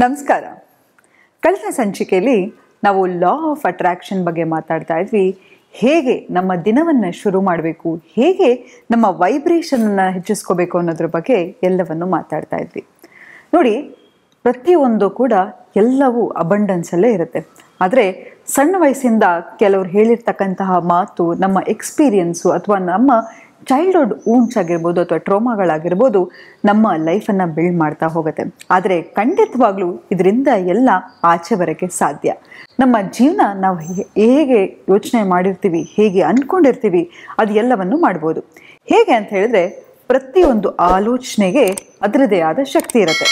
ನಮಸ್ಕಾರ. ಕಳೆದ ಸಂಚಿಕೆಯಲ್ಲಿ ನಾವು ಲಾ ಆಫ್ ಅಟ್ರಾಕ್ಷನ್ ಬಗ್ಗೆ ಮಾತಾಡ್ತಾ ಇದ್ವಿ. ಹೇಗೆ ನಮ್ಮ ದಿನವನ್ನು ಶುರು ಮಾಡಬೇಕು, ಹೇಗೆ ನಮ್ಮ ವೈಬ್ರೇಷನನ್ನು ಹೆಚ್ಚಿಸ್ಕೋಬೇಕು ಅನ್ನೋದ್ರ ಬಗ್ಗೆ ಎಲ್ಲವನ್ನು ಮಾತಾಡ್ತಾ ಇದ್ವಿ. ನೋಡಿ, ಪ್ರತಿಯೊಂದು ಕೂಡ ಎಲ್ಲವೂ ಅಬಂಡೆನ್ಸಲ್ಲೇ ಇರುತ್ತೆ. ಆದರೆ ಸಣ್ಣ ವಯಸ್ಸಿಂದ ಕೆಲವರು ಹೇಳಿರ್ತಕ್ಕಂತಹ ಮಾತು, ನಮ್ಮ ಎಕ್ಸ್ಪೀರಿಯನ್ಸು ಅಥವಾ ನಮ್ಮ ಚೈಲ್ಡ್ಹುಡ್ ವೂಂಡ್ಸ್ ಆಗಿರ್ಬೋದು ಅಥವಾ ಟ್ರೋಮಾಗಳಾಗಿರ್ಬೋದು ನಮ್ಮ ಲೈಫನ್ನು ಬಿಲ್ಡ್ ಮಾಡ್ತಾ ಹೋಗುತ್ತೆ. ಆದರೆ ಖಂಡಿತವಾಗ್ಲೂ ಇದರಿಂದ ಎಲ್ಲ ಆಚೆ ಬರೋಕ್ಕೆ ಸಾಧ್ಯ. ನಮ್ಮ ಜೀವನ ನಾವು ಹೇಗೆ ಯೋಚನೆ ಮಾಡಿರ್ತೀವಿ, ಹೇಗೆ ಅಂದ್ಕೊಂಡಿರ್ತೀವಿ, ಅದು ಎಲ್ಲವನ್ನು ಮಾಡ್ಬೋದು. ಹೇಗೆ ಅಂತ ಹೇಳಿದ್ರೆ, ಪ್ರತಿಯೊಂದು ಆಲೋಚನೆಗೆ ಅದರದೇ ಆದ ಶಕ್ತಿ ಇರುತ್ತೆ.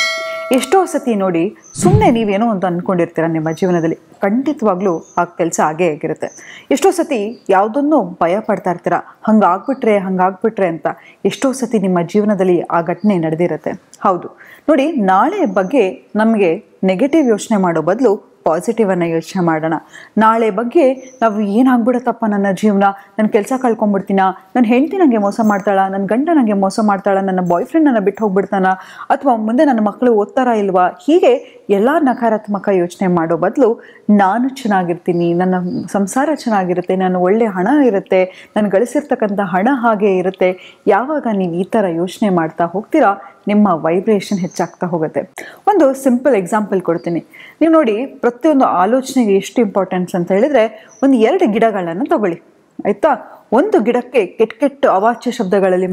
ಎಷ್ಟೋ ಸತಿ ನೋಡಿ, ಸುಮ್ಮನೆ ನೀವೇನೋ ಒಂದು ಅಂದ್ಕೊಂಡಿರ್ತೀರ ನಿಮ್ಮ ಜೀವನದಲ್ಲಿ, ಖಂಡಿತವಾಗ್ಲೂ ಆ ಕೆಲಸ ಆಗೇ ಆಗಿರುತ್ತೆ. ಎಷ್ಟೋ ಸತಿ ಯಾವುದನ್ನೋ ಭಯ ಪಡ್ತಾ ಇರ್ತೀರ, ಹಂಗಾಗ್ಬಿಟ್ರೆ ಅಂತ. ಎಷ್ಟೋ ಸತಿ ನಿಮ್ಮ ಜೀವನದಲ್ಲಿ ಆ ಘಟನೆ ನಡೆದಿರುತ್ತೆ. ಹೌದು ನೋಡಿ, ನಾಳೆ ಬಗ್ಗೆ ನಮಗೆ ನೆಗೆಟಿವ್ ಯೋಚನೆ ಮಾಡೋ ಬದಲು ಪಾಸಿಟಿವನ್ನು ಯೋಚನೆ ಮಾಡೋಣ. ನಾಳೆ ಬಗ್ಗೆ ನಾವು ಏನಾಗ್ಬಿಡತ್ತಪ್ಪ ನನ್ನ ಜೀವನ, ನನ್ನ ಕೆಲಸ ಕಳ್ಕೊಂಡ್ಬಿಡ್ತೀನ, ನನ್ನ ಹೆಂಡತಿ ನನಗೆ ಮೋಸ ಮಾಡ್ತಾಳ, ನನ್ನ ಗಂಡ ನನಗೆ ಮೋಸ ಮಾಡ್ತಾಳ, ನನ್ನ ಬಾಯ್ ಫ್ರೆಂಡ್ ನನ್ನ ಬಿಟ್ಟು ಹೋಗ್ಬಿಡ್ತಾನ, ಅಥವಾ ಮುಂದೆ ನನ್ನ ಮಕ್ಕಳು ಓದ್ತಾರ ಇಲ್ವಾ, ಹೀಗೆ ಎಲ್ಲ ನಕಾರಾತ್ಮಕ ಯೋಚನೆ ಮಾಡೋ ಬದಲು ನಾನು ಚೆನ್ನಾಗಿರ್ತೀನಿ, ನನ್ನ ಸಂಸಾರ ಚೆನ್ನಾಗಿರುತ್ತೆ, ನಾನು ಒಳ್ಳೆ ಹಣ ಇರುತ್ತೆ, ನಾನು ಗಳಿಸಿರ್ತಕ್ಕಂಥ ಹಣ ಹಾಗೆ ಇರುತ್ತೆ. ಯಾವಾಗ ನೀವು ಈ ಥರ ಯೋಚನೆ ಮಾಡ್ತಾ ಹೋಗ್ತೀರಾ, ನಿಮ್ಮ ವೈಬ್ರೇಷನ್ ಹೆಚ್ಚಾಗ್ತಾ ಹೋಗುತ್ತೆ. ಒಂದು ಸಿಂಪಲ್ ಎಕ್ಸಾಂಪಲ್ ಕೊಡ್ತೀನಿ. ನೀವು ನೋಡಿ, ಪ್ರತಿಯೊಂದು ಆಲೋಚನೆಗೆ ಎಷ್ಟು ಇಂಪಾರ್ಟೆನ್ಸ್ ಅಂತ ಹೇಳಿದರೆ, ಒಂದು 2 ಗಿಡಗಳನ್ನು ತಗೊಳ್ಳಿ, ಆಯಿತಾ. ಒಂದು ಗಿಡಕ್ಕೆ ಕೆಟ್ಟ ಅವಾಚ್ಯ ಶಬ್ದಗಳಲ್ಲಿ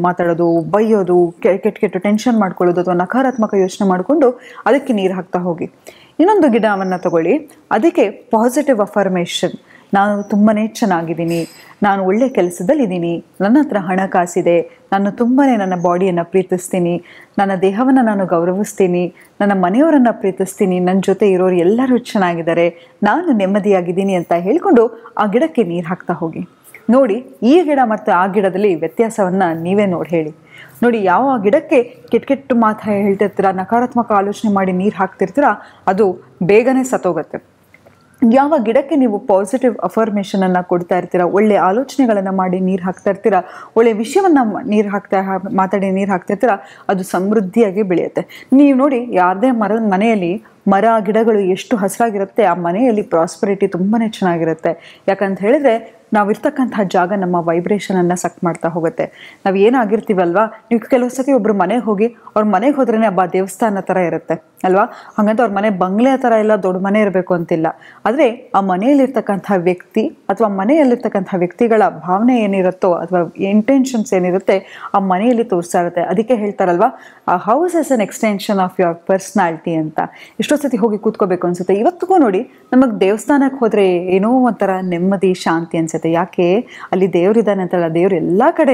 ಮಾತಾಡೋದು, ಬೈಯೋದು, ಕೆಟ್ಟ ಟೆನ್ಷನ್ ಮಾಡ್ಕೊಳ್ಳೋದು ಅಥವಾ ನಕಾರಾತ್ಮಕ ಯೋಚನೆ ಮಾಡಿಕೊಂಡು ಅದಕ್ಕೆ ನೀರು ಹಾಕ್ತಾ ಹೋಗಿ. ಇನ್ನೊಂದು ಗಿಡವನ್ನು ತಗೊಳ್ಳಿ, ಅದಕ್ಕೆ ಪಾಸಿಟಿವ್ ಅಫರ್ಮೇಷನ್, ನಾನು ತುಂಬಾ ಚೆನ್ನಾಗಿದ್ದೀನಿ, ನಾನು ಒಳ್ಳೆ ಕೆಲಸದಲ್ಲಿದ್ದೀನಿ, ನನ್ನ ಹತ್ರ ಹಣಕಾಸಿದೆ, ನಾನು ತುಂಬಾ ನನ್ನ ಬಾಡಿಯನ್ನು ಪ್ರೀತಿಸ್ತೀನಿ, ನನ್ನ ದೇಹವನ್ನು ನಾನು ಗೌರವಿಸ್ತೀನಿ, ನನ್ನ ಮನೆಯವರನ್ನು ಪ್ರೀತಿಸ್ತೀನಿ, ನನ್ನ ಜೊತೆ ಇರೋರು ಎಲ್ಲರೂ ಚೆನ್ನಾಗಿದ್ದಾರೆ, ನಾನು ನೆಮ್ಮದಿಯಾಗಿದ್ದೀನಿ ಅಂತ ಹೇಳಿಕೊಂಡು ಆ ಗಿಡಕ್ಕೆ ನೀರು ಹಾಕ್ತಾ ಹೋಗಿ. ನೋಡಿ, ಈ ಗಿಡ ಮತ್ತು ಆ ಗಿಡದಲ್ಲಿ ವ್ಯತ್ಯಾಸವನ್ನು ನೀವೇ ಹೇಳಿ. ನೋಡಿ, ಯಾವ ಗಿಡಕ್ಕೆ ಕೆಟ್ಟ ಮಾತು ಹೇಳ್ತಿರ್ತೀರ, ನಕಾರಾತ್ಮಕ ಆಲೋಚನೆ ಮಾಡಿ ನೀರು ಹಾಕ್ತಿರ್ತೀರ, ಅದು ಬೇಗನೆ ಸತ್ತೋಗುತ್ತೆ. ಯಾವ ಗಿಡಕ್ಕೆ ನೀವು ಪಾಸಿಟಿವ್ ಅಫರ್ಮೇಷನನ್ನು ಕೊಡ್ತಾ ಇರ್ತೀರ, ಒಳ್ಳೆ ಆಲೋಚನೆಗಳನ್ನು ಮಾಡಿ ನೀರು ಹಾಕ್ತಾ ಇರ್ತೀರ, ಒಳ್ಳೆ ವಿಷಯವನ್ನು ಮಾತಾಡಿ ನೀರು ಹಾಕ್ತಾ ಇರ್ತೀರ, ಅದು ಸಮೃದ್ಧಿಯಾಗಿ ಬೆಳೆಯುತ್ತೆ. ನೀವು ನೋಡಿ, ಯಾರದೇ ಮನೆಯಲ್ಲಿ ಮರ ಗಿಡಗಳು ಎಷ್ಟು ಹಸಿರಾಗಿರುತ್ತೆ, ಆ ಮನೆಯಲ್ಲಿ ಪ್ರಾಸ್ಪರಿಟಿ ತುಂಬಾ ಚೆನ್ನಾಗಿರುತ್ತೆ. ಯಾಕಂತ ಹೇಳಿದ್ರೆ, ನಾವಿರ್ತಕ್ಕಂಥ ಜಾಗ ನಮ್ಮ ವೈಬ್ರೇಷನನ್ನು ಸಕ್ ಮಾಡ್ತಾ ಹೋಗುತ್ತೆ. ನಾವು ಏನಾಗಿರ್ತೀವಲ್ವಾ, ನೀವು ಕೆಲವು ಸತಿ ಒಬ್ಬರು ಮನೆಗೆ ಹೋಗಿ, ಅವ್ರ ಮನೆಗೆ ಹೋದ್ರೇ ಹಬ್ಬ ದೇವಸ್ಥಾನ ಥರ ಇರುತ್ತೆ ಅಲ್ವಾ. ಹಾಗಂತ ಅವ್ರ ಮನೆ ಬಂಗ್ಲೆ ಥರ ಎಲ್ಲ ದೊಡ್ಡ ಮನೆ ಇರಬೇಕು ಅಂತಿಲ್ಲ. ಆದರೆ ಆ ಮನೆಯಲ್ಲಿರ್ತಕ್ಕಂಥ ವ್ಯಕ್ತಿ ಅಥವಾ ಮನೆಯಲ್ಲಿರ್ತಕ್ಕಂಥ ವ್ಯಕ್ತಿಗಳ ಭಾವನೆ ಏನಿರುತ್ತೋ ಅಥವಾ ಇಂಟೆನ್ಷನ್ಸ್ ಏನಿರುತ್ತೆ, ಆ ಮನೆಯಲ್ಲಿ ತೋರಿಸ್ತಾ ಇರುತ್ತೆ. ಅದಕ್ಕೆ ಹೇಳ್ತಾರಲ್ವಾ, ಆ house is an extension of your personality ಅಂತ. ಎಷ್ಟೋ ಸತಿ ಹೋಗಿ ಕೂತ್ಕೋಬೇಕು ಅನ್ಸುತ್ತೆ. ಇವತ್ತಿಗೂ ನೋಡಿ, ನಮಗೆ ದೇವಸ್ಥಾನಕ್ಕೆ ಹೋದರೆ ಏನೋ ಒಂಥರ ನೆಮ್ಮದಿ, ಶಾಂತಿ ಅನ್ಸುತ್ತೆ. ಯಾಕೆ? ಅಲ್ಲಿ ದೇವರಿದ್ದಾನೆ ಅಂತಲ್ಲ, ದೇವರು ಎಲ್ಲ ಕಡೆ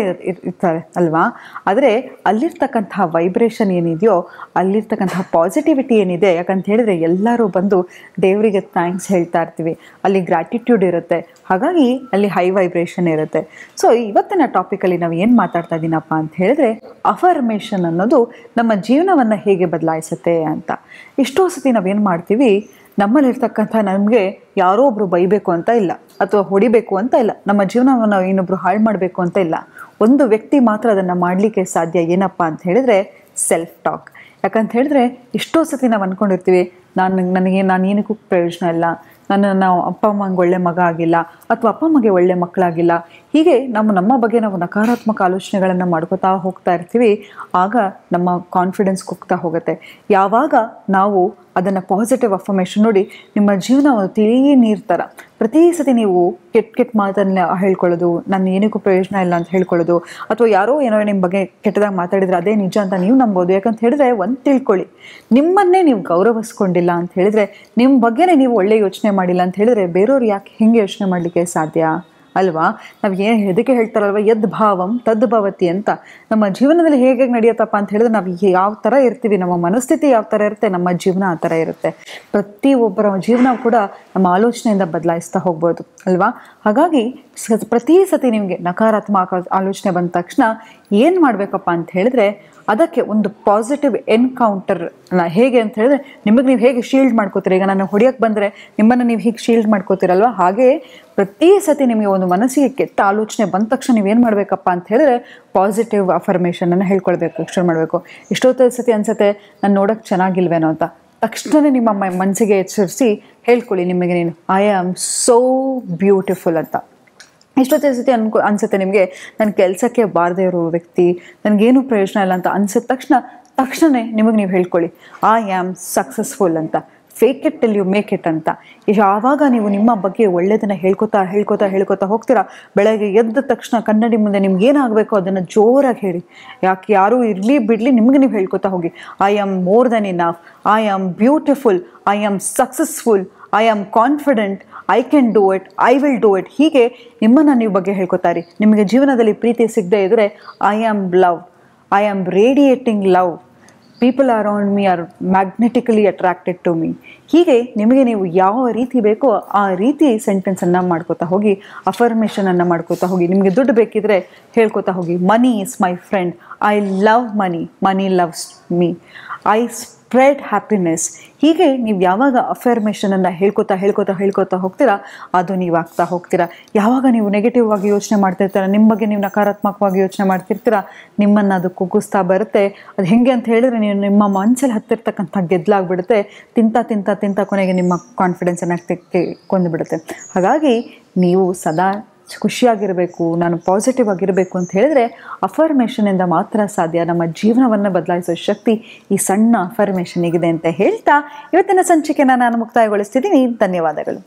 ಇರ್ತಾರೆ ಅಲ್ವಾ. ಆದರೆ ಅಲ್ಲಿರ್ತಕ್ಕಂತಹ ವೈಬ್ರೇಷನ್ ಏನಿದೆಯೋ, ಅಲ್ಲಿರ್ತಕ್ಕಂತಹ ಪಾಸಿಟಿವಿಟಿ ಏನಿದೆ, ಯಾಕಂತ ಹೇಳಿದ್ರೆ ಎಲ್ಲರೂ ಬಂದು ದೇವರಿಗೆ ಥ್ಯಾಂಕ್ಸ್ ಹೇಳ್ತಾ ಇರ್ತೀವಿ, ಅಲ್ಲಿ ಗ್ರ್ಯಾಟಿಟ್ಯೂಡ್ ಇರುತ್ತೆ, ಹಾಗಾಗಿ ಅಲ್ಲಿ ಹೈ ವೈಬ್ರೇಷನ್ ಇರುತ್ತೆ. ಸೊ ಇವತ್ತಿನ ಟಾಪಿಕಲ್ಲಿ ನಾವು ಏನು ಮಾತಾಡ್ತಾ ಇದ್ದೀನಪ್ಪ ಅಂತ ಹೇಳಿದ್ರೆ, ಅಫರ್ಮೇಷನ್ ಅನ್ನೋದು ನಮ್ಮ ಜೀವನವನ್ನು ಹೇಗೆ ಬದಲಾಯಿಸುತ್ತೆ ಅಂತ. ಎಷ್ಟೋ ಸತಿ ನಾವೇನು ಮಾಡ್ತೀವಿ, ನಮ್ಮಲ್ಲಿರ್ತಕ್ಕಂಥ ನಮಗೆ ಯಾರೋ ಒಬ್ರು ಬೈಬೇಕು ಅಂತ ಇಲ್ಲ, ಅಥವಾ ಹೊಡಿಬೇಕು ಅಂತ ಇಲ್ಲ, ನಮ್ಮ ಜೀವನವನ್ನು ಇನ್ನೊಬ್ರು ಹಾಳು ಮಾಡಬೇಕು ಅಂತ ಇಲ್ಲ. ಒಂದು ವ್ಯಕ್ತಿ ಮಾತ್ರ ಅದನ್ನು ಮಾಡಲಿಕ್ಕೆ ಸಾಧ್ಯ. ಏನಪ್ಪ ಅಂತ ಹೇಳಿದ್ರೆ, ಸೆಲ್ಫ್ ಟಾಕ್. ಯಾಕಂತ ಹೇಳಿದ್ರೆ, ಎಷ್ಟೋ ಸತಿ ನಾವು ಅಂದ್ಕೊಂಡಿರ್ತೀವಿ, ನಾನು ಏನಕ್ಕೂ ಪ್ರಯೋಜನ ಇಲ್ಲ, ನಾವು ಅಪ್ಪ ಅಮ್ಮಂಗೆ ಒಳ್ಳೆ ಮಗ ಆಗಿಲ್ಲ, ಅಥವಾ ಅಪ್ಪ ಅಮ್ಮಗೆ ಒಳ್ಳೆ ಮಕ್ಕಳಾಗಿಲ್ಲ, ಹೀಗೆ ನಮ್ಮ ಬಗ್ಗೆ ನಾವು ನಕಾರಾತ್ಮಕ ಆಲೋಚನೆಗಳನ್ನು ಮಾಡ್ಕೋತಾ ಹೋಗ್ತಾ ಇರ್ತೀವಿ. ಆಗ ನಮ್ಮ ಕಾನ್ಫಿಡೆನ್ಸ್ ಕುಗ್ತಾ ಹೋಗುತ್ತೆ. ಯಾವಾಗ ನಾವು ಅದನ್ನು ಪಾಸಿಟಿವ್ ಅಫರ್ಮೇಷನ್, ನೋಡಿ, ನಿಮ್ಮ ಜೀವನ ಒಂದು ತಿಳಿ ನೀರು ಥರ. ಪ್ರತಿ ಸತಿ ನೀವು ಕೆಟ್ಟ ಮಾತನ್ನು ಹೇಳ್ಕೊಳ್ಳೋದು, ನನ್ನ ಏನಕ್ಕೂ ಪ್ರಯೋಜನ ಇಲ್ಲ ಅಂತ ಹೇಳ್ಕೊಳ್ಳೋದು, ಅಥವಾ ಯಾರೋ ಏನೋ ನಿಮ್ಮ ಬಗ್ಗೆ ಕೆಟ್ಟದಾಗಿ ಮಾತಾಡಿದ್ರೆ ಅದೇ ನಿಜ ಅಂತ ನೀವು ನಂಬೋದು. ಯಾಕಂತ ಹೇಳಿದ್ರೆ, ಒಂದು ತಿಳ್ಕೊಳ್ಳಿ, ನಿಮ್ಮನ್ನೇ ನೀವು ಗೌರವಿಸ್ಕೊಂಡಿಲ್ಲ ಅಂತ ಹೇಳಿದ್ರೆ, ನಿಮ್ಮ ಬಗ್ಗೆನೇ ನೀವು ಒಳ್ಳೆ ಯೋಚನೆ ಮಾಡಿಲ್ಲ ಅಂತ ಹೇಳಿದ್ರೆ, ಬೇರೆಯವ್ರು ಯಾಕೆ ಹೆಂಗೆ ಯೋಚನೆ ಮಾಡಲಿಕ್ಕೆ ಸಾಧ್ಯ ಅಲ್ವಾ. ನಾವು ಇದಕ್ಕೆ ಹೇಳ್ತಾರಲ್ವ, ಯದ್ ಭಾವಂ ತದ್ ಭವತಿ ಅಂತ. ನಮ್ಮ ಜೀವನದಲ್ಲಿ ಹೇಗೆ ನಡೆಯುತ್ತಪ್ಪ ಅಂತ ಹೇಳಿದ್ರೆ, ನಾವು ಯಾವ ಥರ ಇರ್ತೀವಿ, ನಮ್ಮ ಮನಸ್ಥಿತಿ ಯಾವ ಥರ ಇರುತ್ತೆ, ನಮ್ಮ ಜೀವನ ಆ ಥರ ಇರುತ್ತೆ. ಪ್ರತಿಯೊಬ್ಬರ ಜೀವನ ಕೂಡ ನಮ್ಮ ಆಲೋಚನೆಯಿಂದ ಬದಲಾಯಿಸ್ತಾ ಹೋಗ್ಬೋದು ಅಲ್ವಾ. ಹಾಗಾಗಿ ಪ್ರತಿ ಸತಿ ನಿಮಗೆ ನಕಾರಾತ್ಮಕ ಆಲೋಚನೆ ಬಂದ ತಕ್ಷಣ ಏನು ಮಾಡಬೇಕಪ್ಪ ಅಂತ ಹೇಳಿದ್ರೆ, ಅದಕ್ಕೆ ಒಂದು ಪಾಸಿಟಿವ್ ಎನ್ಕೌಂಟರ್ ಹೇಗೆ ಅಂತ ಹೇಳಿದ್ರೆ, ನಿಮಗೆ ನೀವು ಹೇಗೆ ಶೀಲ್ಡ್ ಮಾಡ್ಕೋತೀರಿ, ಈಗ ನಾನು ಹೊಡೆಯೋಕ್ಕೆ ಬಂದರೆ ನಿಮ್ಮನ್ನು ನೀವು ಹೀಗೆ ಶೀಲ್ಡ್ ಮಾಡ್ಕೋತೀರಲ್ವ, ಹಾಗೆ ಪ್ರತಿ ಸತಿ ನಿಮಗೆ ಒಂದು ಮನಸ್ಸಿಗೆ ಕೆಟ್ಟ ಆಲೋಚನೆ ಬಂದ ತಕ್ಷಣ ನೀವೇನು ಮಾಡಬೇಕಪ್ಪ ಅಂತ ಹೇಳಿದ್ರೆ ಪಾಸಿಟಿವ್ ಅಫರ್ಮೇಷನನ್ನು ಹೇಳ್ಕೊಳ್ಬೇಕು, ಶುರು ಮಾಡಬೇಕು. ಎಷ್ಟೊತ್ತು ಸತಿ ಅನ್ಸುತ್ತೆ ನಾನು ನೋಡೋಕ್ಕೆ ಚೆನ್ನಾಗಿಲ್ವೇನೋ ಅಂತ, ತಕ್ಷಣವೇ ನಿಮ್ಮ ಮನಸ್ಸಿಗೆ ಎಚ್ಚರಿಸಿ ಹೇಳ್ಕೊಳ್ಳಿ ನಿಮಗೆ ನೀನು, ಐ ಆಮ್ ಸೋ ಬ್ಯೂಟಿಫುಲ್ ಅಂತ. ಎಷ್ಟೊತ್ತೇ ಸತಿ ಅನ್ಸುತ್ತೆ ನಿಮಗೆ ನನ್ನ ಕೆಲಸಕ್ಕೆ ಬಾರದೇ ಇರೋ ವ್ಯಕ್ತಿ, ನನಗೇನು ಪ್ರಯೋಜನ ಇಲ್ಲ ಅಂತ ಅನ್ಸಿದ ತಕ್ಷಣವೇ ನಿಮಗೆ ನೀವು ಹೇಳ್ಕೊಳ್ಳಿ ಐ ಆಮ್ ಸಕ್ಸಸ್ಫುಲ್ ಅಂತ. Fake it till you make it ಅಂತ. ಯಾವಾಗ ನೀವು ನಿಮ್ಮ ಬಗ್ಗೆ ಒಳ್ಳೆಯದನ್ನು ಹೇಳ್ಕೊತಾ ಹೋಗ್ತೀರಾ, ಬೆಳಗ್ಗೆ ಎದ್ದ ತಕ್ಷಣ ಕನ್ನಡಿ ಮುಂದೆ ನಿಮ್ಗೆ ಏನಾಗಬೇಕು ಅದನ್ನು ಜೋರಾಗಿ ಹೇಳಿ. ಯಾಕೆ ಯಾರೂ ಇರಲಿ ಬಿಡಲಿ, ನಿಮಗೆ ನೀವು ಹೇಳ್ಕೊತಾ ಹೋಗಿ I am more than enough, I am beautiful, I am successful, I am confident, I can do it, I will do it. ಹೀಗೆ ನಿಮ್ಮನ್ನು ನೀವು ಬಗ್ಗೆ ಹೇಳ್ಕೊತಾರಿ. ನಿಮಗೆ ಜೀವನದಲ್ಲಿ ಪ್ರೀತಿ ಸಿಗದೆ ಇದ್ದರೆ I am love, I am radiating love, people around me are magnetically attracted to me. ಹೀಗೆ ನಿಮಗೆ ನೀವು ಯಾವ ರೀತಿ ಬೇಕೋ ಆ ರೀತಿ ಸೆಂಟೆನ್ಸನ್ನು ಮಾಡ್ಕೋತಾ ಹೋಗಿ, ಅಫರ್ಮೇಷನನ್ನು ಮಾಡ್ಕೋತಾ ಹೋಗಿ. ನಿಮಗೆ ದುಡ್ಡು ಬೇಕಿದ್ರೆ ಹೇಳ್ಕೊತಾ ಹೋಗಿ money is my friend, I love money, money loves me, I spread happiness. ಹೀಗೆ ನೀವು ಯಾವಾಗ ಅಫರ್ಮೇಷನನ್ನು ಹೇಳ್ಕೊತಾ ಹೋಗ್ತೀರಾ ಅದು ನೀವು ಆಗ್ತಾ ಹೋಗ್ತೀರಾ. ಯಾವಾಗ ನೀವು ನೆಗೆಟಿವ್ ಆಗಿ ಯೋಚನೆ ಮಾಡ್ತಿರ್ತೀರ, ನಿಮ್ಮ ಬಗ್ಗೆ ನೀವು ನಕಾರಾತ್ಮಕವಾಗಿ ಯೋಚನೆ ಮಾಡ್ತಿರ್ತೀರ, ನಿಮ್ಮನ್ನು ಅದು ಕುಗ್ಗಿಸ್ತಾ ಬರುತ್ತೆ. ಅದು ಹೇಗೆ ಅಂತ ಹೇಳಿದ್ರೆ ನೀವು ನಿಮ್ಮ ಮನಸ್ಸಲ್ಲಿ ಹತ್ತಿರ್ತಕ್ಕಂಥ ಗೆದ್ದಲಾಗ್ಬಿಡುತ್ತೆ. ತಿಂತ ಕೊನೆಗೆ ನಿಮ್ಮ ಕಾನ್ಫಿಡೆನ್ಸನ್ನು ಕೊಂದುಬಿಡುತ್ತೆ. ಹಾಗಾಗಿ ನೀವು ಸದಾ ಖುಷಿಯಾಗಿರಬೇಕು, ನಾನು ಪಾಸಿಟಿವ್ ಆಗಿರಬೇಕು ಅಂತ ಹೇಳಿದ್ರೆ ಅಫರ್ಮೇಷನಿಂದ ಮಾತ್ರ ಸಾಧ್ಯ. ನಮ್ಮ ಜೀವನವನ್ನು ಬದಲಾಯಿಸೋ ಶಕ್ತಿ ಈ ಸಣ್ಣ ಅಫರ್ಮೇಷನಿಗಿದೆ ಅಂತ ಹೇಳ್ತಾ ಇವತ್ತಿನ ಸಂಚಿಕೆನ ನಾನು ಮುಕ್ತಾಯಗೊಳಿಸ್ತಿದ್ದೀನಿ. ಧನ್ಯವಾದಗಳು.